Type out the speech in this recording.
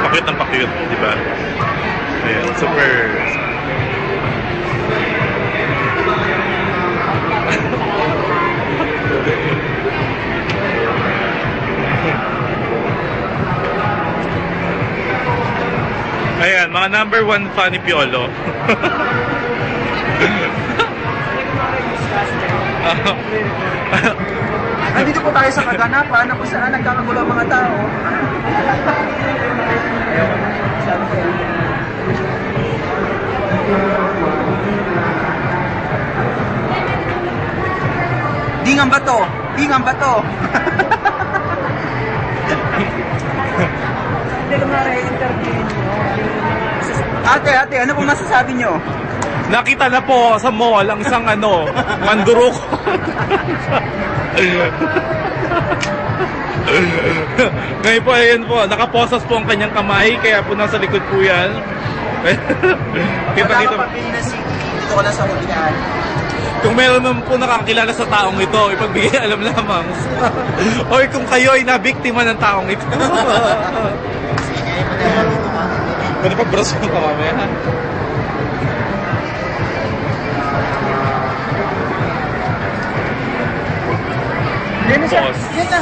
Pakit ng pakit, di ba? Ayan, super... Ayan, mga number 1 fan ni Piolo. Nandito po tayo sa kaganapan na kung saan nagkakagulo ang mga tao. Dingang bato! Dingang bato! Hindi ko ma-interview nyo. Ate, ano pong masasabi nyo? Nakita na po sa mall ang isang mandurok. Ngayon po, ayan po, nakaposas po ang kanyang kamay, kaya po nasa likod po yan. Kita-kita. Pagpapili na City, dito ko lang sa hulihan. Kung meron naman po nakakilala sa taong ito, ipagbigay alam lamang. O kung kayo ay nabiktima ng taong ito. Pwede pa braso ka kami, ha? Yan na siya. Boss. Yan na.